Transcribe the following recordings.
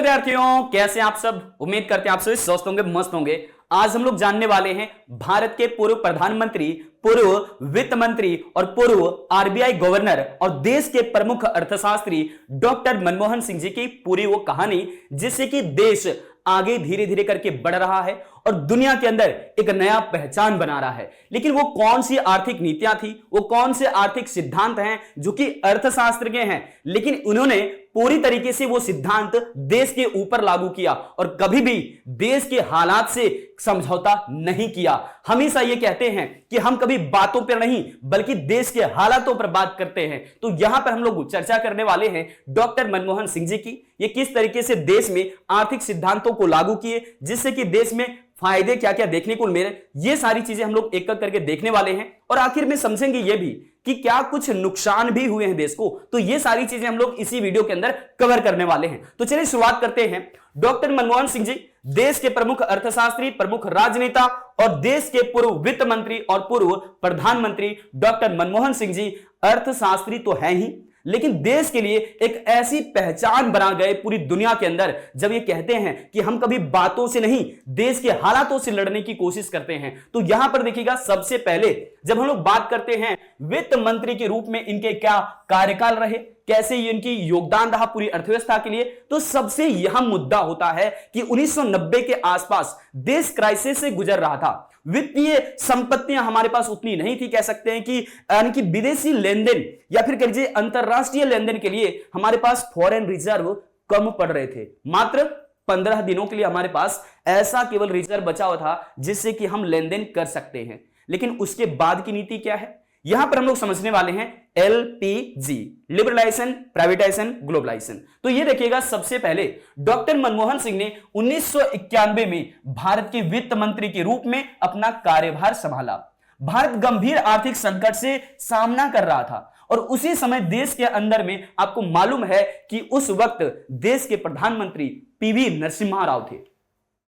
विद्यार्थियों, कैसे आप सब। उम्मीद करते हैं आप सभी स्वस्थ होंगे, मस्त होंगे। आज हम लोग जानने वाले हैं भारत के पूर्व प्रधानमंत्री, पूर्व वित्त मंत्री और पूर्व आरबीआई गवर्नर और देश के प्रमुख अर्थशास्त्री डॉक्टर मनमोहन सिंह जी की पूरी वो कहानी, जिससे कि देश आगे धीरे धीरे करके बढ़ रहा है और दुनिया के अंदर एक नया पहचान बना रहा है। लेकिन वो कौन सी आर्थिक नीतियां थी, वो कौन से आर्थिक सिद्धांत हैं जो कि अर्थशास्त्र के हैं, लेकिन उन्होंने पूरी तरीके से वो सिद्धांत देश के ऊपर लागू किया और कभी भी देश के हालात से समझौता नहीं किया। हमेशा ये कहते हैं कि हम कभी बातों पर नहीं बल्कि देश के हालातों पर बात करते हैं। तो यहां पर हम लोग चर्चा करने वाले हैं डॉक्टर मनमोहन सिंह जी की, ये किस तरीके से देश में आर्थिक सिद्धांतों को लागू किए, जिससे कि देश में फायदे क्या क्या देखने को मिले। ये सारी चीजें हम लोग एक एक करके देखने वाले हैं और आखिर में समझेंगे ये भी कि क्या कुछ नुकसान भी हुए हैं देश को। तो ये सारी चीजें हम लोग इसी वीडियो के अंदर कवर करने वाले हैं। तो चलिए शुरुआत करते हैं। डॉक्टर मनमोहन सिंह जी देश के प्रमुख अर्थशास्त्री, प्रमुख राजनेता और देश के पूर्व वित्त मंत्री और पूर्व प्रधानमंत्री डॉक्टर मनमोहन सिंह जी अर्थशास्त्री तो हैं ही, लेकिन देश के लिए एक ऐसी पहचान बना गए पूरी दुनिया के अंदर, जब ये कहते हैं कि हम कभी बातों से नहीं देश के हालातों से लड़ने की कोशिश करते हैं। तो यहां पर देखिएगा, सबसे पहले जब हम लोग बात करते हैं वित्त मंत्री के रूप में इनके क्या कार्यकाल रहे, कैसे ये इनकी योगदान रहा पूरी अर्थव्यवस्था के लिए, तो सबसे यह मुद्दा होता है कि 1990 के आसपास देश क्राइसिस से गुजर रहा था। वित्तीय संपत्तियां हमारे पास उतनी नहीं थी, कह सकते हैं कि यानी कि विदेशी लेनदेन या फिर कह लीजिए अंतरराष्ट्रीय लेनदेन के लिए हमारे पास फॉरेन रिजर्व कम पड़ रहे थे। मात्र 15 दिनों के लिए हमारे पास ऐसा केवल रिजर्व बचा हुआ था जिससे कि हम लेनदेन कर सकते हैं। लेकिन उसके बाद की नीति क्या है, यहां पर हम लोग समझने वाले हैं LPG, लिबरलाइजेशन, प्राइवेटाइजेशन, ग्लोबलाइजेशन। तो ये देखिएगा, सबसे पहले डॉक्टर मनमोहन सिंह ने 1991 में भारत के वित्त मंत्री के रूप में अपना कार्यभार संभाला। भारत गंभीर आर्थिक संकट से सामना कर रहा था और उसी समय देश के अंदर में आपको मालूम है कि उस वक्त देश के प्रधानमंत्री PV नरसिम्हा राव थे।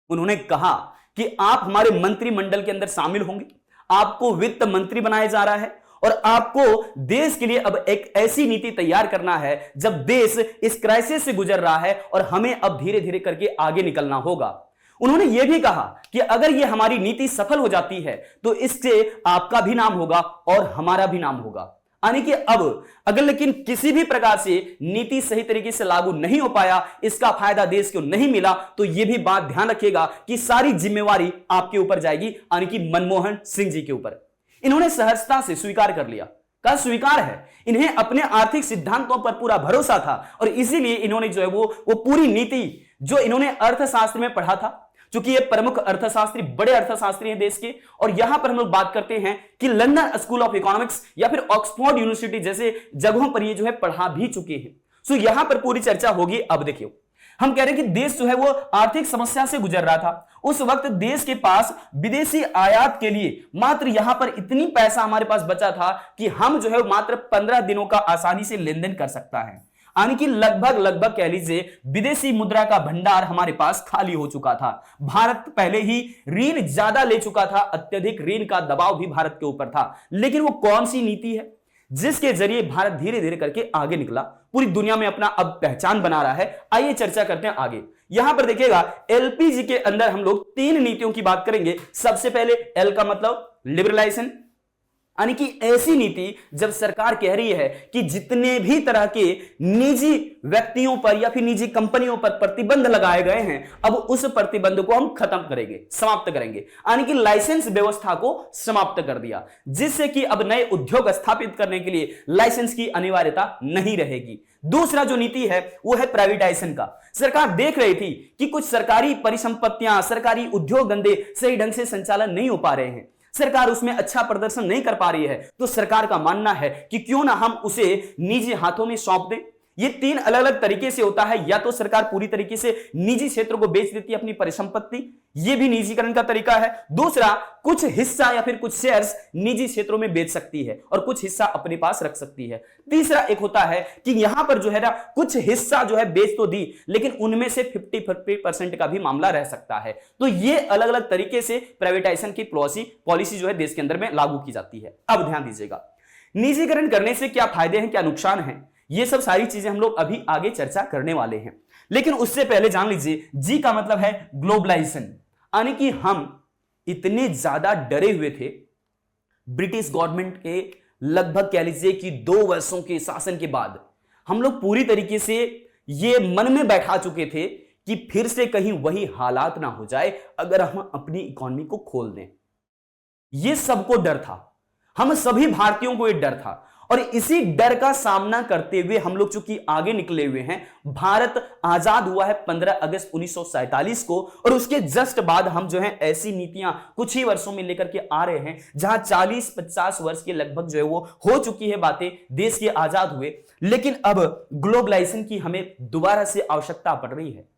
उन्होंने कहा कि आप हमारे मंत्रिमंडल के अंदर शामिल होंगे, आपको वित्त मंत्री बनाया जा रहा है और आपको देश के लिए अब एक ऐसी नीति तैयार करना है जब देश इस क्राइसिस से गुजर रहा है और हमें अब धीरे धीरे करके आगे निकलना होगा। उन्होंने यह भी कहा कि अगर यह हमारी नीति सफल हो जाती है तो इससे आपका भी नाम होगा और हमारा भी नाम होगा। यानी कि अब अगर लेकिन किसी भी प्रकार से नीति सही तरीके से लागू नहीं हो पाया, इसका फायदा देश को नहीं मिला, तो यह भी बात ध्यान रखिएगा कि सारी जिम्मेवारी आपके ऊपर जाएगी, यानी कि मनमोहन सिंह जी के ऊपर। इन्होंने सहजता से स्वीकार कर लिया। का स्वीकार है, इन्हें अपने आर्थिक सिद्धांतों पर पूरा भरोसा था और इसीलिए इन्होंने जो है वो पूरी नीति जो इन्होंने अर्थशास्त्र में पढ़ा था, क्योंकि ये प्रमुख अर्थशास्त्री, बड़े अर्थशास्त्री हैं देश के। और यहां पर हम लोग बात करते हैं कि लंदन स्कूल ऑफ इकोनॉमिक्स या फिर ऑक्सफोर्ड यूनिवर्सिटी जैसे जगहों पर ये जो है पढ़ा भी चुके हैं। सो यहां पर पूरी चर्चा होगी। अब देखिए, हम कह रहे हैं कि देश जो है वो आर्थिक समस्या से गुजर रहा था। उस वक्त देश के पास विदेशी आयात के लिए मात्र यहां पर इतनी पैसा हमारे पास बचा था कि हम जो है मात्र 15 दिनों का आसानी से लेन देन कर सकता है। यानी कि लगभग कह लीजिए विदेशी मुद्रा का भंडार हमारे पास खाली हो चुका था। भारत पहले ही ऋण ज्यादा ले चुका था, अत्यधिक ऋण का दबाव भी भारत के ऊपर था। लेकिन वो कौन सी नीति है जिसके जरिए भारत धीरे धीरे करके आगे निकला, पूरी दुनिया में अपना अब पहचान बना रहा है। आइए चर्चा करते हैं आगे। यहां पर देखिएगा, LPG के अंदर हम लोग 3 नीतियों की बात करेंगे। सबसे पहले L का मतलब लिबरलाइजेशन, यानी कि ऐसी नीति जब सरकार कह रही है कि जितने भी तरह के निजी व्यक्तियों पर या फिर निजी कंपनियों पर प्रतिबंध लगाए गए हैं, अब उस प्रतिबंध को हम खत्म करेंगे, समाप्त करेंगे। यानी कि लाइसेंस व्यवस्था को समाप्त कर दिया, जिससे कि अब नए उद्योग स्थापित करने के लिए लाइसेंस की अनिवार्यता नहीं रहेगी। दूसरा जो नीति है वो है प्राइवेटाइजेशन का। सरकार देख रही थी कि कुछ सरकारी परिसंपत्तियां, सरकारी उद्योग धंधे सही ढंग से संचालन नहीं हो पा रहे हैं, सरकार उसमें अच्छा प्रदर्शन नहीं कर पा रही है, तो सरकार का मानना है कि क्यों ना हम उसे निजी हाथों में सौंप दें। ये 3 अलग अलग तरीके से होता है। या तो सरकार पूरी तरीके से निजी क्षेत्र को बेच देती है अपनी परिसंपत्ति, ये भी निजीकरण का तरीका है। दूसरा, कुछ हिस्सा या फिर कुछ शेयर्स निजी क्षेत्रों में बेच सकती है और कुछ हिस्सा अपने पास रख सकती है। तीसरा एक होता है कि यहां पर जो है ना कुछ हिस्सा जो है बेच तो दी, लेकिन उनमें से 50% का भी मामला रह सकता है। तो ये अलग अलग तरीके से प्राइवेटाइजेशन की पॉलिसी जो है देश के अंदर में लागू की जाती है। अब ध्यान दीजिएगा, निजीकरण करने से क्या फायदे हैं, क्या नुकसान है, ये सब सारी चीजें हम लोग अभी आगे चर्चा करने वाले हैं। लेकिन उससे पहले जान लीजिए, जी का मतलब है ग्लोबलाइजेशन, यानी कि हम इतने ज्यादा डरे हुए थे ब्रिटिश गवर्नमेंट के, लगभग कह लीजिए कि 2 वर्षों के शासन के बाद हम लोग पूरी तरीके से ये मन में बैठा चुके थे कि फिर से कहीं वही हालात ना हो जाए अगर हम अपनी इकोनॉमी को खोल दें। ये सबको डर था, हम सभी भारतीयों को ये डर था, और इसी डर का सामना करते हुए हम लोग चूंकि आगे निकले हुए हैं। भारत आजाद हुआ है 15 अगस्त 1947 को, और उसके जस्ट बाद हम जो है ऐसी नीतियां कुछ ही वर्षों में लेकर के आ रहे हैं जहां 40-50 वर्ष के लगभग जो है वो हो चुकी है बातें, देश के आजाद हुए, लेकिन अब ग्लोबलाइजेशन की हमें दोबारा से आवश्यकता पड़ रही है।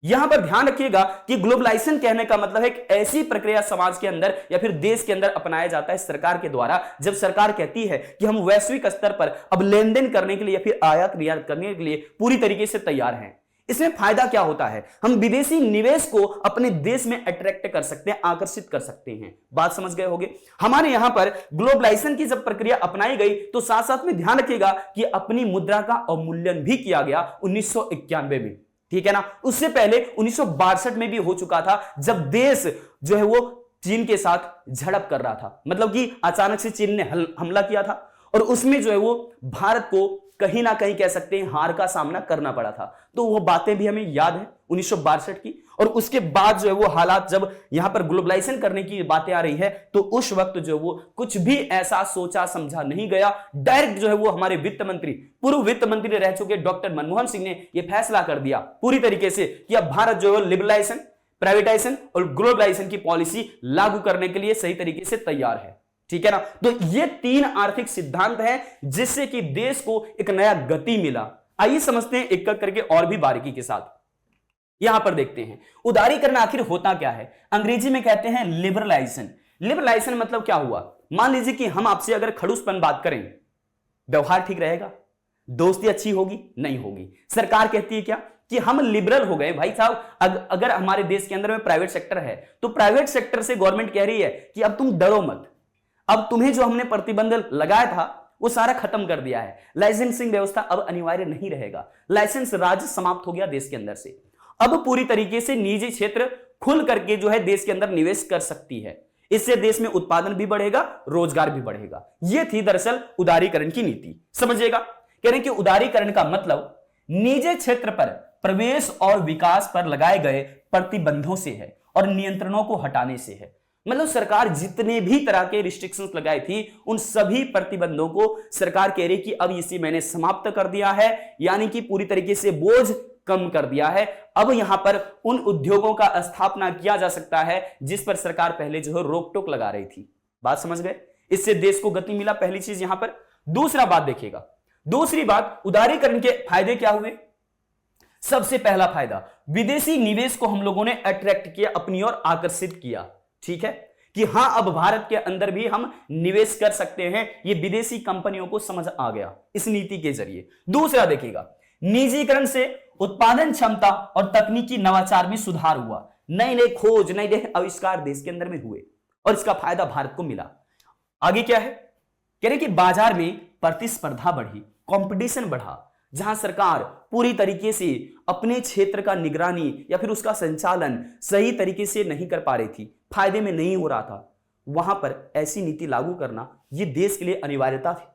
यहां पर ध्यान रखिएगा कि ग्लोबलाइजेशन कहने का मतलब है एक ऐसी प्रक्रिया समाज के अंदर या फिर देश के अंदर अपनाया जाता है सरकार के द्वारा, जब सरकार कहती है कि हम वैश्विक स्तर पर अब लेन देन करने के लिए या फिर आयात निर्यात करने के लिए पूरी तरीके से तैयार हैं। इसमें फायदा क्या होता है, हम विदेशी निवेश को अपने देश में अट्रैक्ट कर सकते हैं, आकर्षित कर सकते हैं। बात समझ गए होंगे। हमारे यहां पर ग्लोबलाइजेशन की जब प्रक्रिया अपनाई गई तो साथ साथ में ध्यान रखिएगा कि अपनी मुद्रा का अवमूल्यन भी किया गया 1991 में, ठीक है ना। उससे पहले 1962 में भी हो चुका था, जब देश जो है वो चीन के साथ झड़प कर रहा था, मतलब कि अचानक से चीन ने हमला किया था, और उसमें जो है वो भारत को कहीं ना कहीं कह सकते हैं हार का सामना करना पड़ा था। तो वो बातें भी हमें याद है 1962 की। और उसके बाद जो है वो हालात, जब यहां पर ग्लोबलाइजेशन करने की बातें आ रही है, तो उस वक्त जो है वो कुछ भी ऐसा सोचा समझा नहीं गया। डायरेक्ट जो है वो हमारे वित्त मंत्री, पूर्व वित्त मंत्री रह चुके डॉक्टर मनमोहन सिंह ने यह फैसला कर दिया पूरी तरीके से कि अब भारत जो है लिबरलाइजेशन, प्राइवेटाइजेशन और ग्लोबलाइजेशन की पॉलिसी लागू करने के लिए सही तरीके से तैयार है, ठीक है ना। तो ये 3 आर्थिक सिद्धांत हैं जिससे कि देश को एक नया गति मिला। आइए समझते हैं एक एक करके और भी बारीकी के साथ। यहां पर देखते हैं उदारीकरण आखिर होता क्या है। अंग्रेजी में कहते हैं लिबरलाइजेशन। लिबरलाइजेशन मतलब क्या हुआ, मान लीजिए कि हम आपसे अगर खड़ूसपन बात करें, व्यवहार ठीक रहेगा, दोस्ती अच्छी होगी नहीं होगी। सरकार कहती है क्या कि हम लिबरल हो गए भाई साहब। अगर हमारे देश के अंदर में प्राइवेट सेक्टर है तो प्राइवेट सेक्टर से गवर्नमेंट कह रही है कि अब तुम डरो मत, अब तुम्हें जो हमने प्रतिबंध लगाया था वो सारा खत्म कर दिया है, लाइसेंसिंग व्यवस्था अब अनिवार्य नहीं रहेगा, लाइसेंस राज समाप्त हो गया देश के अंदर से। अब पूरी तरीके से निजी क्षेत्र खुल करके जो है देश के अंदर निवेश कर सकती है, इससे देश में उत्पादन भी बढ़ेगा, रोजगार भी बढ़ेगा। यह थी दरअसल उदारीकरण की नीति। समझिएगा, कह रहे हैं कि उदारीकरण का मतलब निजी क्षेत्र पर प्रवेश और विकास पर लगाए गए प्रतिबंधों से है और नियंत्रणों को हटाने से है। मतलब सरकार जितने भी तरह के रिस्ट्रिक्शंस लगाई थी उन सभी प्रतिबंधों को सरकार कह रही कि अब इसी मैंने समाप्त कर दिया है, यानी कि पूरी तरीके से बोझ कम कर दिया है। अब यहां पर उन उद्योगों का स्थापना किया जा सकता है जिस पर सरकार पहले जो है रोक टोक लगा रही थी। बात समझ गए, इससे देश को गति मिला, पहली चीज यहां पर। दूसरा बात देखिएगा, दूसरी बात उदारीकरण के फायदे क्या हुए। सबसे पहला फायदा, विदेशी निवेश को हम लोगों ने अट्रैक्ट किया, अपनी ओर आकर्षित किया, ठीक है, कि हां अब भारत के अंदर भी हम निवेश कर सकते हैं। यह विदेशी कंपनियों को समझ आ गया इस नीति के जरिए। दूसरा देखिएगा, निजीकरण से उत्पादन क्षमता और तकनीकी नवाचार में सुधार हुआ, नए नए खोज, नए नए आविष्कार देश के अंदर में हुए और इसका फायदा भारत को मिला। आगे क्या है, कह रहे कि बाजार में प्रतिस्पर्धा बढ़ी, कंपटीशन बढ़ा, जहां सरकार पूरी तरीके से अपने क्षेत्र का निगरानी या फिर उसका संचालन सही तरीके से नहीं कर पा रही थी, फायदे में नहीं हो रहा था, वहां पर ऐसी नीति लागू करना यह देश के लिए अनिवार्यता थी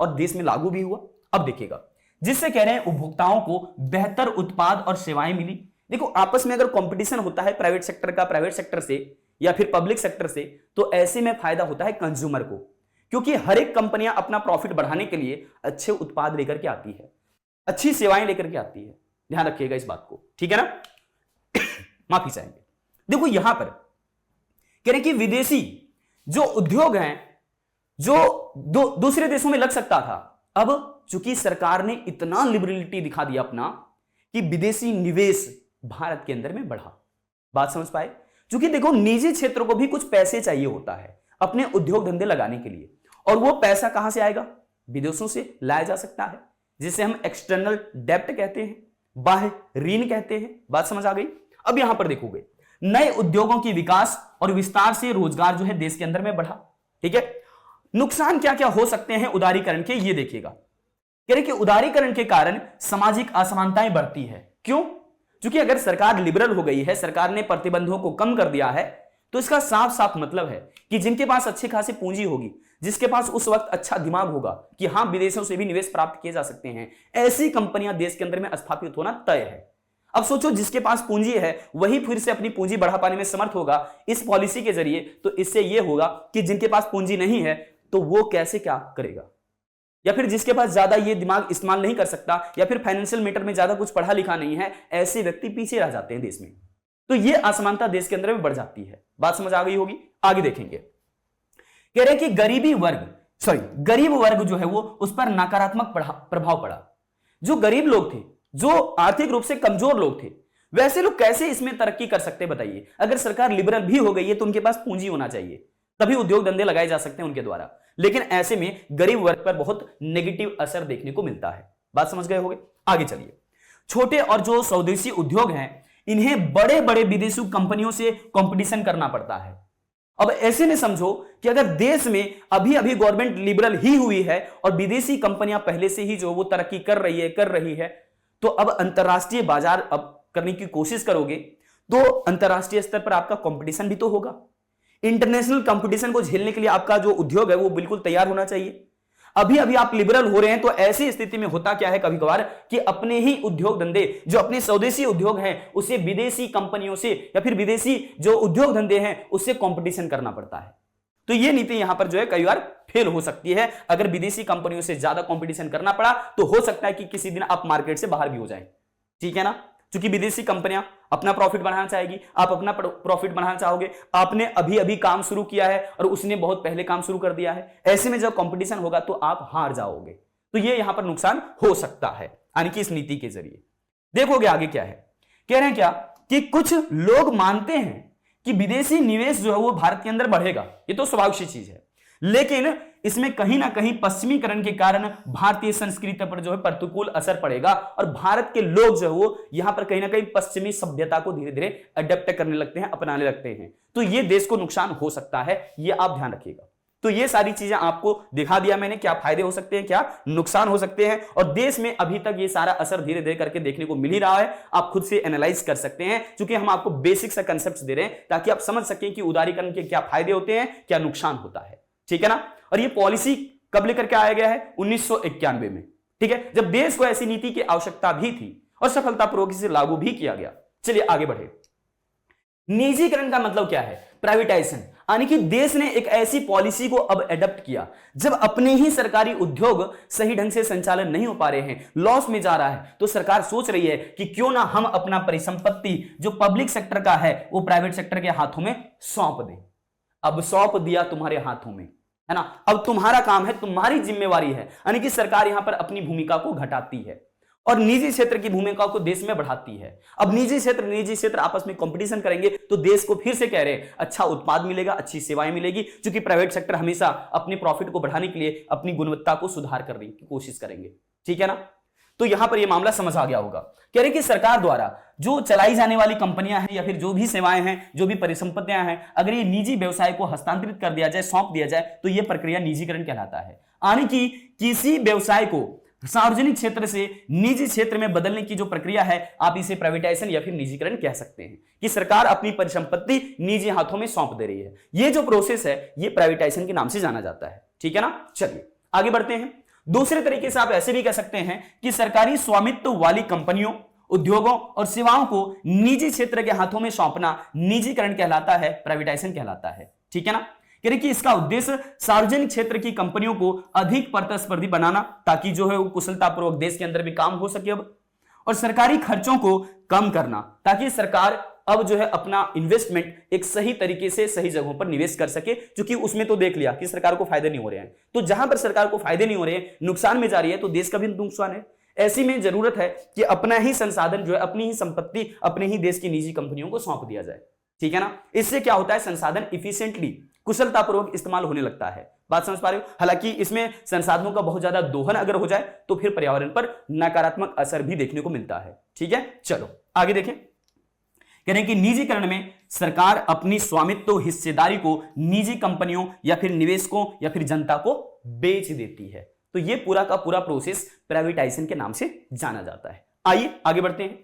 और देश में लागू भी हुआ। अब देखिएगा, जिससे कह रहे हैं उपभोक्ताओं को बेहतर उत्पाद और सेवाएं मिली। देखो, आपस में अगर कंपटीशन होता है प्राइवेट सेक्टर का प्राइवेट सेक्टर से या फिर पब्लिक सेक्टर से, तो ऐसे में फायदा होता है कंज्यूमर को, क्योंकि हर एक कंपनियां अपना प्रॉफिट बढ़ाने के लिए अच्छे उत्पाद लेकर के आती है, अच्छी सेवाएं लेकर के आती है। ध्यान रखिएगा इस बात को, ठीक है ना। माफी चाहेंगे। देखो यहां पर कह रहे कि विदेशी जो उद्योग हैं जो दूसरे देशों में लग सकता था, अब चूंकि सरकार ने इतना लिबरलिटी दिखा दिया अपना कि विदेशी निवेश भारत के अंदर में बढ़ा। बात समझ पाए, क्योंकि देखो निजी क्षेत्र को भी कुछ पैसे चाहिए होता है अपने उद्योग धंधे लगाने के लिए, और वो पैसा कहां से आएगा, विदेशों से लाया जा सकता है, जिसे हम एक्सटर्नल डेब्ट कहते हैं, बाह्य ऋण कहते हैं। बात समझ आ गई। अब यहां पर देखोगे, नए उद्योगों की विकास और विस्तार से रोजगार जो है देश के अंदर में बढ़ा, ठीक है। नुकसान क्या क्या हो सकते हैं उदारीकरण के, ये देखिएगा। कह रहे कि उदारीकरण के कारण सामाजिक असमानताएं बढ़ती है। क्यों, क्योंकि अगर सरकार लिबरल हो गई है, सरकार ने प्रतिबंधों को कम कर दिया है, तो इसका साफ साफ मतलब है कि जिनके पास अच्छी खासी पूंजी होगी, जिसके पास उस वक्त अच्छा दिमाग होगा कि हां विदेशों से भी निवेश प्राप्त किए जा सकते हैं, ऐसी कंपनियां देश के अंदर में स्थापित होना तय है। अब सोचो, जिसके पास पूंजी है वही फिर से अपनी पूंजी बढ़ा पाने में समर्थ होगा इस पॉलिसी के जरिए, तो इससे यह होगा कि जिनके पास पूंजी नहीं है तो वो कैसे क्या करेगा, या फिर जिसके पास ज्यादा ये दिमाग इस्तेमाल नहीं कर सकता, या फिर फाइनेंशियल मैटर में ज्यादा कुछ पढ़ा लिखा नहीं है, ऐसे व्यक्ति पीछे रह जाते हैं देश में। तो ये असमानता देश के अंदर में बढ़ जाती है। बात समझ आ गई होगी। आगे देखेंगे, कह रहे कि गरीब वर्ग जो है वो उस पर नकारात्मक प्रभाव पड़ा। जो गरीब लोग थे, जो आर्थिक रूप से कमजोर लोग थे, वैसे लोग कैसे इसमें तरक्की कर सकते हैं बताइए। अगर सरकार लिबरल भी हो गई है तो उनके पास पूंजी होना चाहिए, तभी उद्योग धंधे लगाए जा सकते हैं उनके द्वारा। लेकिन ऐसे में गरीब वर्ग पर बहुत नेगेटिव असर देखने को मिलता है। बात समझ गए होंगे। आगे चलिए, छोटे और जो स्वदेशी उद्योग हैं, इन्हें बड़े बड़े विदेशी कंपनियों से कंपटीशन करना पड़ता है। अब ऐसे में समझो कि अगर देश में अभी अभी गवर्नमेंट लिबरल ही हुई है और विदेशी कंपनियां पहले से ही जो वो तरक्की कर रही है, तो अब अंतरराष्ट्रीय बाजार अब करने की कोशिश करोगे तो अंतरराष्ट्रीय स्तर पर आपका कंपटीशन भी तो होगा। इंटरनेशनल कंपटीशन को झेलने के लिए आपका जो उद्योग है वो बिल्कुल तैयार होना चाहिए। अभी अभी आप लिबरल हो रहे हैं, तो ऐसी स्थिति में होता क्या है कभी कभार कि अपने ही उद्योग धंधे, जो अपने स्वदेशी उद्योग हैं, उसे विदेशी कंपनियों से या फिर विदेशी जो उद्योग धंधे हैं उससे कंपटीशन करना पड़ता है। तो ये नीति यहां पर जो है कई बार फेल हो सकती है। अगर विदेशी कंपनियों से ज्यादा कंपटीशन करना पड़ा तो हो सकता है कि किसी दिन आप मार्केट से बाहर भी हो जाए, ठीक है ना। क्योंकि विदेशी कंपनियां अपना प्रॉफिट बढ़ाना चाहेगी, आप अपना प्रॉफिट बढ़ाना चाहोगे, आपने अभी अभी काम शुरू किया है और उसने बहुत पहले काम शुरू कर दिया है। ऐसे में जब कंपटीशन होगा तो आप हार जाओगे। तो ये यहां पर नुकसान हो सकता है, यानी कि इस नीति के जरिए। देखोगे आगे क्या है, कह रहे हैं क्या कि कुछ लोग मानते हैं कि विदेशी निवेश जो है वो भारत के अंदर बढ़ेगा। ये तो स्वाभाविक सी चीज है, लेकिन इसमें कहीं ना कहीं पश्चिमीकरण के कारण भारतीय संस्कृति पर जो है प्रतिकूल असर पड़ेगा और भारत के लोग जो है वो यहां पर कहीं ना कहीं पश्चिमी सभ्यता को धीरे धीरे अडेप्ट करने लगते हैं, अपनाने लगते हैं। तो ये देश को नुकसान हो सकता है, ये आप ध्यान रखिएगा। तो ये सारी चीजें आपको दिखा दिया मैंने, क्या फायदे हो सकते हैं, क्या नुकसान हो सकते हैं, और देश में अभी तक ये सारा असर धीरे धीरे करके देखने को मिल ही रहा है। आप खुद से एनालाइज कर सकते हैं, क्योंकि हम आपको बेसिक सा कंसेप्ट दे रहे हैं ताकि आप समझ सकें कि उदारीकरण के क्या फायदे होते हैं, क्या नुकसान होता है, ठीक है ना। और ये पॉलिसी कब लेकर के आया गया है, 1991 में, ठीक है, जब देश को ऐसी नीति की आवश्यकता भी थी और सफलतापूर्वक इसे लागू भी किया गया। चलिए आगे बढ़े। निजीकरण का मतलब क्या है, प्राइवेटाइजेशन, यानी कि देश ने एक ऐसी पॉलिसी को अब एडॉप्ट किया जब अपने ही सरकारी उद्योग सही ढंग से संचालन नहीं हो पा रहे हैं, लॉस में जा रहा है, तो सरकार सोच रही है कि क्यों ना हम अपना परिसंपत्ति जो पब्लिक सेक्टर का है वो प्राइवेट सेक्टर के हाथों में सौंप दें। अब सौंप दिया तुम्हारे हाथों में, है ना, अब तुम्हारा काम है, तुम्हारी जिम्मेवारी है, यानी कि सरकार यहां पर अपनी भूमिका को घटाती है और निजी क्षेत्र की भूमिका को देश में बढ़ाती है। अब निजी क्षेत्र आपस में कंपटीशन करेंगे तो देश को फिर से कह रहे हैं अच्छा उत्पाद मिलेगा, अच्छी सेवाएं मिलेगी, क्योंकि प्राइवेट सेक्टर हमेशा अपने प्रॉफिट को बढ़ाने के लिए अपनी गुणवत्ता को सुधार करने की कोशिश करेंगे, ठीक है ना। तो यहां पर यह मामला समझ आ गया होगा। कह रहे कि सरकार द्वारा जो चलाई जाने वाली कंपनियां हैं या फिर जो भी सेवाएं हैं, जो भी परिसंपत्तियां हैं, अगर ये निजी व्यवसाय को हस्तांतरित कर दिया जाए, सौंप दिया जाए, तो यह प्रक्रिया निजीकरण कहलाता है। यानी कि किसी व्यवसाय को सार्वजनिक क्षेत्र से निजी क्षेत्र में बदलने की जो प्रक्रिया है, आप इसे प्राइवेटाइजेशन या फिर निजीकरण कह सकते हैं, कि सरकार अपनी परिसंपत्ति निजी हाथों में सौंप दे रही है। ये जो प्रोसेस है ये प्राइवेटाइजेशन के नाम से जाना जाता है, ठीक है ना। चलिए आगे बढ़ते हैं। दूसरे तरीके से आप ऐसे भी कह सकते हैं कि सरकारी स्वामित्व वाली कंपनियों, उद्योगों और सेवाओं को निजी क्षेत्र के हाथों में सौंपना निजीकरण कहलाता है, प्राइवेटाइजेशन कहलाता है, ठीक है ना। कह रहे कि इसका उद्देश्य सार्वजनिक क्षेत्र की कंपनियों को अधिक प्रतिस्पर्धी बनाना, ताकि जो है वो कुशलतापूर्वक देश के अंदर भी काम हो सके अब, और सरकारी खर्चों को कम करना, ताकि सरकार अब जो है अपना इन्वेस्टमेंट एक सही तरीके से सही जगहों पर निवेश कर सके, क्योंकि उसमें तो देख लिया कि सरकार को फायदे नहीं हो रहे हैं। तो जहां पर सरकार को फायदे नहीं हो रहे हैं, नुकसान में जा रही है, तो देश का भी नुकसान है। ऐसी में जरूरत है कि अपना ही संसाधन जो है, अपनी ही संपत्ति अपने ही देश की निजी कंपनियों को सौंप दिया जाए, ठीक है ना। इससे क्या होता है, संसाधन इफिशिएंटली, कुशलतापूर्वक इस्तेमाल होने लगता है। बात समझ पा रहे हो। हालांकि इसमें संसाधनों का बहुत ज्यादा दोहन अगर हो जाए तो फिर पर्यावरण पर नकारात्मक असर भी देखने को मिलता है, ठीक है। चलो आगे देखें। कह रहे हैं कि निजीकरण में सरकार अपनी स्वामित्व हिस्सेदारी को निजी कंपनियों या फिर निवेशकों या फिर जनता को बेच देती है। तो यह पूरा का पूरा प्रोसेस प्राइवेटाइजेशन के नाम से जाना जाता है। आइए आगे बढ़ते हैं।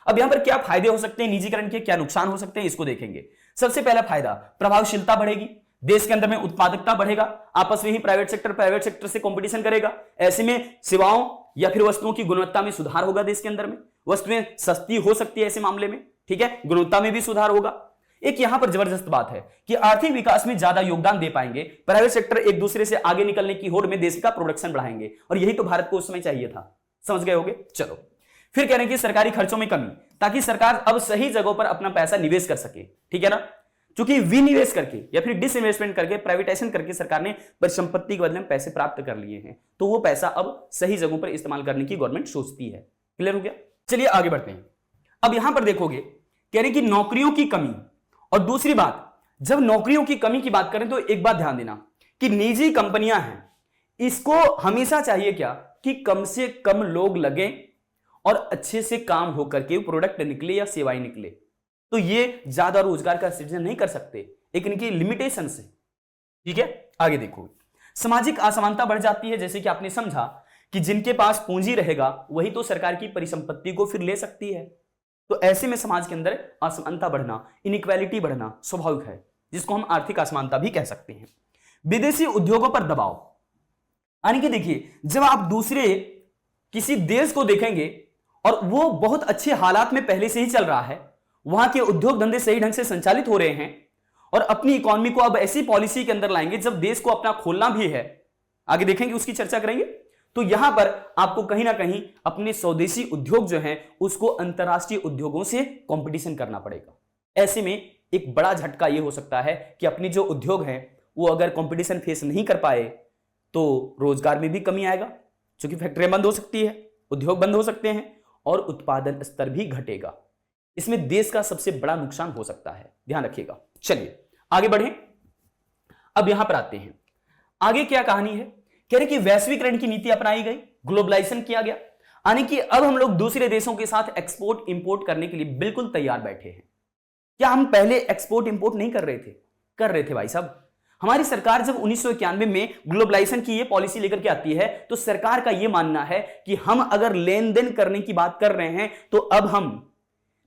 अब यहां पर क्या फायदे हो सकते हैं निजीकरण के, क्या नुकसान हो सकते हैं, इसको देखेंगे। सबसे पहला फायदा, प्रभावशीलता बढ़ेगी, देश के अंदर में उत्पादकता बढ़ेगा, आपस में ही प्राइवेट सेक्टर से कंपटीशन करेगा। ऐसे में सेवाओं या फिर वस्तुओं की गुणवत्ता में सुधार होगा, देश के अंदर में वस्तुएं सस्ती हो सकती है ऐसे मामले में, ठीक है, गुणवत्ता में भी सुधार होगा। एक यहां पर जबरदस्त बात है कि आर्थिक विकास में ज्यादा योगदान दे पाएंगे, प्राइवेट सेक्टर एक दूसरे से आगे निकलने की होड़ में देश का प्रोडक्शन बढ़ाएंगे, और यही तो भारत को उस समय चाहिए था। समझ गए होंगे। चलो फिर कह रहे हैं कि सरकारी खर्चों में कमी, ताकि सरकार अब सही जगहों पर अपना पैसा निवेश कर सके, ठीक है ना। क्योंकि विनिवेश करके या फिर डिसइन्वेस्टमेंट करके, प्राइवेटाइजेशन करके सरकार ने परिसंपत्ति के बदले में पैसे प्राप्त कर लिए हैं, तो वो पैसा अब सही जगहों पर इस्तेमाल करने की गवर्नमेंट सोचती है। क्लियर हो गया। चलिए आगे बढ़ते हैं। अब यहां पर देखोगे कह रहे कि नौकरियों की कमी, और दूसरी बात, जब नौकरियों की कमी की बात करें तो एक बात ध्यान देना कि निजी कंपनियां हैं, इसको हमेशा चाहिए क्या कि कम से कम लोग लगे और अच्छे से काम होकर के प्रोडक्ट निकले या सेवाएं निकले। तो ये ज्यादा रोजगार का सृजन नहीं कर सकते, एक इनकी लिमिटेशन है, ठीक है। आगे देखो, सामाजिक असमानता बढ़ जाती है, जैसे कि आपने समझा कि जिनके पास पूंजी रहेगा वही तो सरकार की परिसंपत्ति को फिर ले सकती है। तो ऐसे में समाज के अंदर असमानता बढ़ना, इनइक्वालिटी बढ़ना स्वाभाविक है, जिसको हम आर्थिक असमानता भी कह सकते हैं। विदेशी उद्योगों पर दबाव, यानी कि देखिए, जब आप दूसरे किसी देश को देखेंगे और वो बहुत अच्छे हालात में पहले से ही चल रहा है, वहां के उद्योग धंधे सही ढंग से संचालित हो रहे हैं और अपनी इकोनॉमी को अब ऐसी पॉलिसी के अंदर लाएंगे जब देश को अपना खोलना भी है, आगे देखेंगे, उसकी चर्चा करेंगे। तो यहां पर आपको कहीं ना कहीं अपने स्वदेशी उद्योग जो हैं उसको अंतरराष्ट्रीय उद्योगों से कंपटीशन करना पड़ेगा। ऐसे में एक बड़ा झटका यह हो सकता है कि अपनी जो उद्योग हैं वो अगर कंपटीशन फेस नहीं कर पाए तो रोजगार में भी कमी आएगा, क्योंकि फैक्ट्रियां बंद हो सकती है, उद्योग बंद हो सकते हैं और उत्पादन स्तर भी घटेगा। इसमें देश का सबसे बड़ा नुकसान हो सकता है, ध्यान रखिएगा। चलिए आगे बढ़ें। अब यहां पर आते हैं, आगे क्या कहानी है। कह रहे कि वैश्वीकरण की नीति अपनाई गई, ग्लोबलाइजेशन किया गया, यानी कि अब हम लोग दूसरे देशों के साथ एक्सपोर्ट इंपोर्ट करने के लिए बिल्कुल तैयार बैठे हैं। क्या हम पहले एक्सपोर्ट इंपोर्ट नहीं कर रहे थे? कर रहे थे भाई साहब। हमारी सरकार जब 1991 में ग्लोबलाइजेशन की ये पॉलिसी लेकर के आती है तो सरकार का यह मानना है कि हम अगर लेन देन करने की बात कर रहे हैं तो अब हम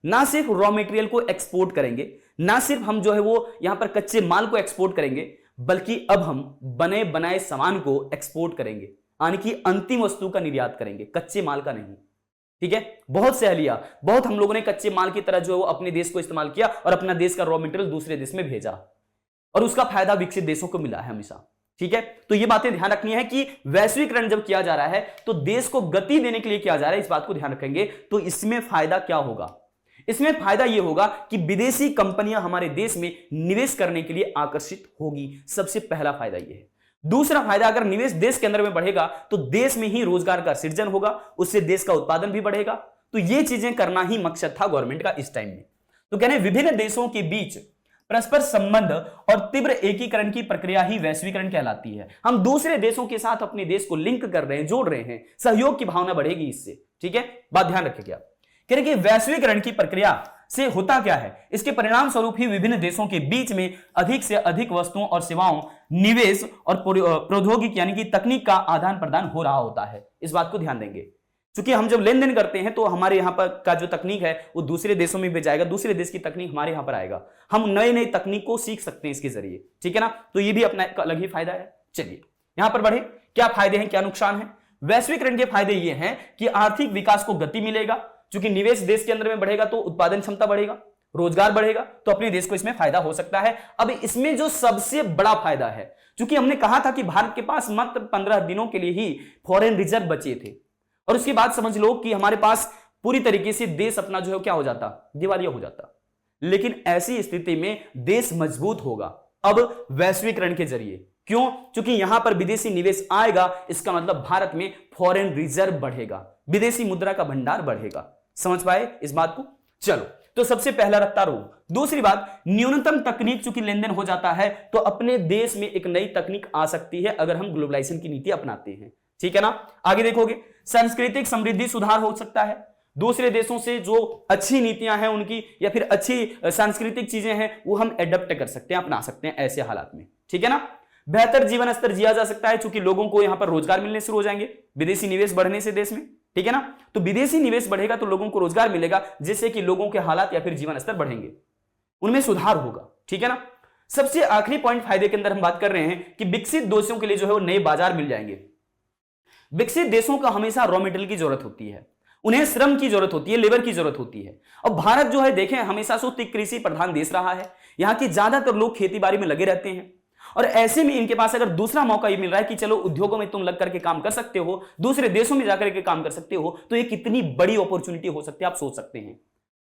ना सिर्फ रॉ मटेरियल को एक्सपोर्ट करेंगे, ना सिर्फ हम जो है वो यहां पर कच्चे माल को एक्सपोर्ट करेंगे, बल्कि अब हम बने बनाए सामान को एक्सपोर्ट करेंगे, यानी कि अंतिम वस्तु का निर्यात करेंगे, कच्चे माल का नहीं। ठीक है, बहुत सह लिया, बहुत हम लोगों ने कच्चे माल की तरह जो है वो अपने देश को इस्तेमाल किया और अपना देश का रॉ मटेरियल दूसरे देश में भेजा और उसका फायदा विकसित देशों को मिला है हमेशा। ठीक है, तो ये बातें ध्यान रखनी है कि वैश्वीकरण जब किया जा रहा है तो देश को गति देने के लिए किया जा रहा है, इस बात को ध्यान रखेंगे। तो इसमें फायदा क्या होगा? इसमें फायदा यह होगा कि विदेशी कंपनियां हमारे देश में निवेश करने के लिए आकर्षित होगी, सबसे पहला फायदा यह है। दूसरा फायदा, अगर निवेश देश के अंदर में बढ़ेगा तो देश में ही रोजगार का सृजन होगा, उससे देश का उत्पादन भी बढ़ेगा। तो ये चीजें करना ही मकसद था गवर्नमेंट का इस टाइम में। तो कहने विभिन्न देशों के बीच परस्पर संबंध और तीव्र एकीकरण की प्रक्रिया ही वैश्वीकरण कहलाती है। हम दूसरे देशों के साथ अपने देश को लिंक कर रहे हैं, जोड़ रहे हैं, सहयोग की भावना बढ़ेगी इससे। ठीक है, बात ध्यान रखिएगा। कह रहे कि वैश्वीकरण की प्रक्रिया से होता क्या है, इसके परिणाम स्वरूप ही विभिन्न देशों के बीच में अधिक से अधिक वस्तुओं और सेवाओं, निवेश और प्रौद्योगिकी यानी कि तकनीक का आदान प्रदान हो रहा होता है। इस बात को ध्यान देंगे, क्योंकि हम जब लेन देन करते हैं तो हमारे यहाँ पर का जो तकनीक है वो दूसरे देशों में भी जाएगा, दूसरे देश की तकनीक हमारे यहाँ पर आएगा, हम नई नई तकनीक को सीख सकते हैं इसके जरिए। ठीक है ना, तो ये भी अपना अलग ही फायदा है। चलिए यहां पर बढ़े, क्या फायदे हैं, क्या नुकसान है। वैश्वीकरण के फायदे ये हैं कि आर्थिक विकास को गति मिलेगा, क्योंकि निवेश देश के अंदर में बढ़ेगा तो उत्पादन क्षमता बढ़ेगा, रोजगार बढ़ेगा, तो अपने देश को इसमें फायदा हो सकता है। अब इसमें जो सबसे बड़ा फायदा है, क्योंकि हमने कहा था कि भारत के पास मात्र 15 दिनों के लिए ही फॉरेन रिजर्व बचे थे और उसके बाद समझ लो कि हमारे पास पूरी तरीके से देश अपना जो है क्या हो जाता, दिवालिया हो जाता। लेकिन ऐसी स्थिति में देश मजबूत होगा अब वैश्वीकरण के जरिए। क्यों? क्योंकि यहां पर विदेशी निवेश आएगा, इसका मतलब भारत में फॉरेन रिजर्व बढ़ेगा, विदेशी मुद्रा का भंडार बढ़ेगा। समझ पाए इस बात को? चलो, तो सबसे पहला रखता रहूं। दूसरी बात, न्यूनतम तकनीक चूंकि लेन देन हो जाता है तो अपने देश में एक नई तकनीक आ सकती है अगर हम ग्लोबलाइजेशन की नीति अपनाते हैं। ठीक है ना, आगे देखोगे सांस्कृतिक समृद्धि सुधार हो सकता है, दूसरे देशों से जो अच्छी नीतियां हैं उनकी या फिर अच्छी सांस्कृतिक चीजें हैं वो हम एडप्ट कर सकते हैं, अपना सकते हैं ऐसे हालात में। ठीक है ना, बेहतर जीवन स्तर जिया जा सकता है, क्योंकि लोगों को यहां पर रोजगार मिलने शुरू हो जाएंगे विदेशी निवेश बढ़ने से देश में। ठीक है ना। तो विदेशी निवेश बढ़ेगा तो लोगों को रोजगार मिलेगा, जिससे कि लोगों के हालात या फिर जीवन स्तर बढ़ेंगे, उनमें सुधार होगा, ठीक है ना। सबसे आखिरी पॉइंट फायदे के अंदर हम बात कर रहे हैं कि विकसित देशों के लिए जो है वो नए बाजार मिल जाएंगे। विकसित देशों का हमेशा रॉ मटेरियल की जरूरत होती है, उन्हें श्रम की जरूरत होती है, लेबर की जरूरत होती है। अब भारत जो है देखें हमेशा से कृषि प्रधान देश रहा है, यहां के ज्यादातर लोग खेती बाड़ी में लगे रहते हैं, और ऐसे में इनके पास अगर दूसरा मौका ये मिल रहा है कि चलो उद्योगों में तुम लग करके काम कर सकते हो, दूसरे देशों में जाकर के काम कर सकते हो, तो ये कितनी बड़ी अपॉर्चुनिटी हो सकती है आप सोच सकते हैं।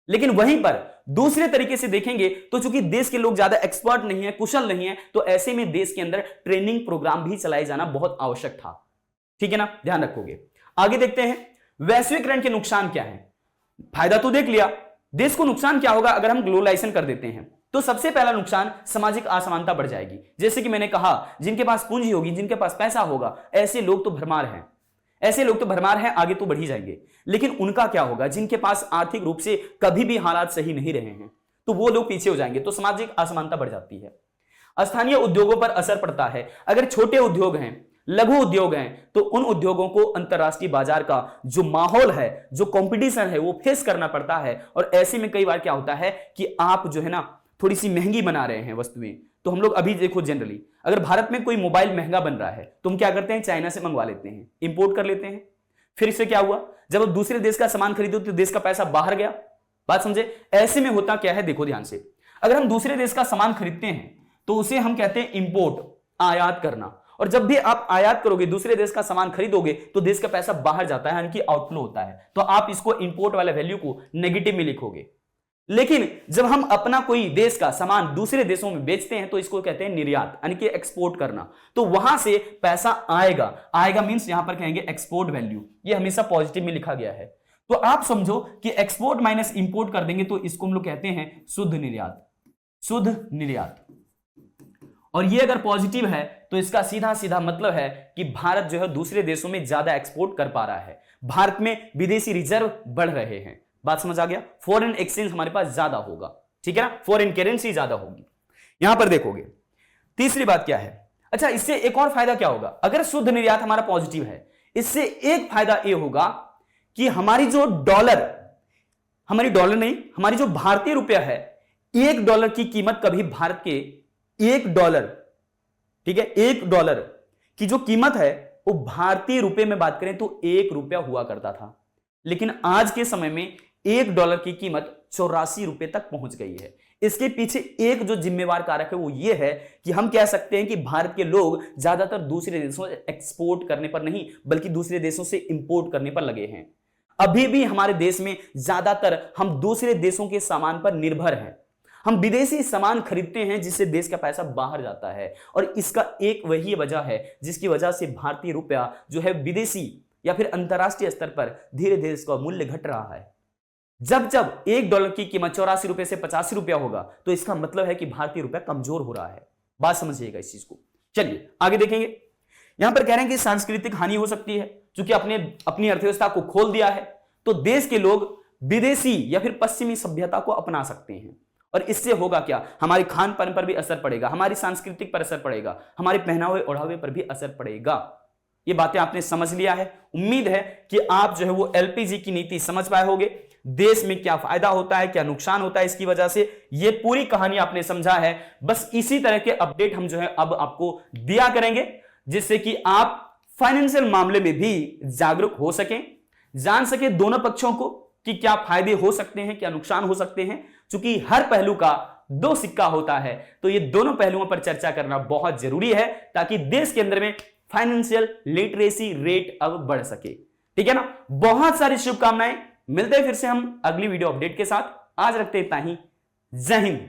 लेकिन वहीं पर दूसरे तरीके से देखेंगे तो चूंकि देश के लोग ज्यादा एक्सपर्ट नहीं है, कुशल नहीं है, तो ऐसे में देश के अंदर ट्रेनिंग प्रोग्राम भी चलाए जाना बहुत आवश्यक था, ठीक है ना, ध्यान रखोगे। आगे देखते हैं वैश्वीकरण के नुकसान क्या है। फायदा तो देख लिया, देश को नुकसान क्या होगा अगर हम ग्लोबलाइजेशन कर देते हैं। तो सबसे पहला नुकसान सामाजिक असमानता बढ़ जाएगी। जैसे कि मैंने कहा जिनके पास पूंजी होगी, जिनके पास पैसा होगा, ऐसे लोग तो भरमार हैं, ऐसे लोग तो भरमार हैं, आगे तो बढ़ ही जाएंगे। लेकिन उनका क्या होगा जिनके पास आर्थिक रूप से कभी भी हालात सही नहीं रहे हैं, तो वो लोग पीछे हो जाएंगे, तो सामाजिक असमानता बढ़ जाती है। स्थानीय उद्योगों पर असर पड़ता है। अगर छोटे उद्योग हैं, लघु उद्योग हैं, तो उन उद्योगों को अंतरराष्ट्रीय बाजार का जो माहौल है, जो कंपटीशन है, वो फेस करना पड़ता है। और ऐसे में कई बार क्या होता है कि आप जो है ना थोड़ी सी महंगी बना रहे हैं वस्तुएं। तो हम लोग अभी देखो जनरली अगर भारत में कोई मोबाइल महंगा बन रहा है तो हम क्या करते हैं, चाइना से मंगवा लेते हैं, इंपोर्ट कर लेते हैं। फिर इससे क्या हुआ, जब आप दूसरे देश का सामान खरीदो तो देश का पैसा बाहर गया। बात समझे। ऐसे में होता क्या है, देखो ध्यान से, अगर हम दूसरे देश का सामान खरीदते हैं तो उसे हम कहते हैं इंपोर्ट, आयात करना। और जब भी आप आयात करोगे, दूसरे देश का सामान खरीदोगे, तो देश का पैसा बाहर जाता है, यानी कि आउटफ्लो होता है। तो आप इसको इंपोर्ट वाले वैल्यू को नेगेटिव में लिखोगे। लेकिन जब हम अपना कोई देश का सामान दूसरे देशों में बेचते हैं तो इसको कहते हैं निर्यात, यानी कि एक्सपोर्ट करना। तो वहां से पैसा आएगा, आएगा मींस यहां पर कहेंगे एक्सपोर्ट वैल्यू, ये हमेशा पॉजिटिव में लिखा गया है। तो आप समझो कि एक्सपोर्ट माइनस इंपोर्ट कर देंगे तो इसको हम लोग कहते हैं शुद्ध निर्यात, शुद्ध निर्यात। और ये अगर पॉजिटिव है तो इसका सीधा सीधा मतलब है कि भारत जो है दूसरे देशों में ज्यादा एक्सपोर्ट कर पा रहा है, भारत में विदेशी रिजर्व बढ़ रहे हैं। बात समझ आ गया। फॉरेन एक्सचेंज हमारे पास ज्यादा होगा, ठीक है ना, फॉरेन करेंसी ज्यादा होगी। यहां पर देखोगे तीसरी बात क्या है। अच्छा, इससे एक और फायदा क्या होगा, अगर शुद्ध निर्यात हमारा पॉजिटिव है, इससे एक फायदा यह होगा कि हमारी जो डॉलर, हमारी डॉलर नहीं, हमारी जो भारतीय रुपया है, $1 की कीमत कभी भारत के $1, ठीक है, $1 की जो कीमत है वो भारतीय रुपए में बात करें तो ₹1 हुआ करता था। लेकिन आज के समय में $1 की कीमत ₹84 तक पहुंच गई है। इसके पीछे एक जो जिम्मेवार कारक है वो ये है कि हम कह सकते हैं कि भारत के लोग ज्यादातर दूसरे देशों से एक्सपोर्ट करने पर नहीं बल्कि दूसरे देशों से इंपोर्ट करने पर लगे हैं। अभी भी हमारे देश में ज्यादातर हम दूसरे देशों के सामान पर निर्भर हैं। हम विदेशी सामान खरीदते हैं जिससे देश का पैसा बाहर जाता है, और इसका एक वही वजह है जिसकी वजह से भारतीय रुपया जो है विदेशी या फिर अंतरराष्ट्रीय स्तर पर धीरे धीरे इसका मूल्य घट रहा है। जब जब $1 की कीमत ₹84 से ₹85 होगा तो इसका मतलब है कि भारतीय रुपया कमजोर हो रहा है। बात समझिएगा इस चीज को। चलिए आगे देखेंगे। यहां पर कह रहे हैं कि सांस्कृतिक हानि हो सकती है, क्योंकि अपनी अर्थव्यवस्था को खोल दिया है तो देश के लोग विदेशी या फिर पश्चिमी सभ्यता को अपना सकते हैं। और इससे होगा क्या, हमारे खान पान पर भी असर पड़ेगा, हमारी सांस्कृतिक पर असर पड़ेगा, हमारे पहनावे ओढ़ावे पर भी असर पड़ेगा। ये बातें आपने समझ लिया है। उम्मीद है कि आप जो है वो एलपीजी की नीति समझ पाए होंगे, देश में क्या फायदा होता है, क्या नुकसान होता है इसकी वजह से, ये पूरी कहानी आपने समझा है। बस इसी तरह के अपडेट हम जो है अब आपको दिया करेंगे, जिससे कि आप फाइनेंशियल मामले में भी जागरूक हो सकें, जान सके दोनों पक्षों को कि क्या फायदे हो सकते हैं, क्या नुकसान हो सकते हैं। चूंकि हर पहलू का दो सिक्का होता है, तो ये दोनों पहलुओं पर चर्चा करना बहुत जरूरी है ताकि देश के अंदर में फाइनेंशियल लिटरेसी रेट अब बढ़ सके। ठीक है ना। बहुत सारी शुभकामनाएं। मिलते हैं फिर से हम अगली वीडियो अपडेट के साथ। आज रखते इतना ही। जय हिंद।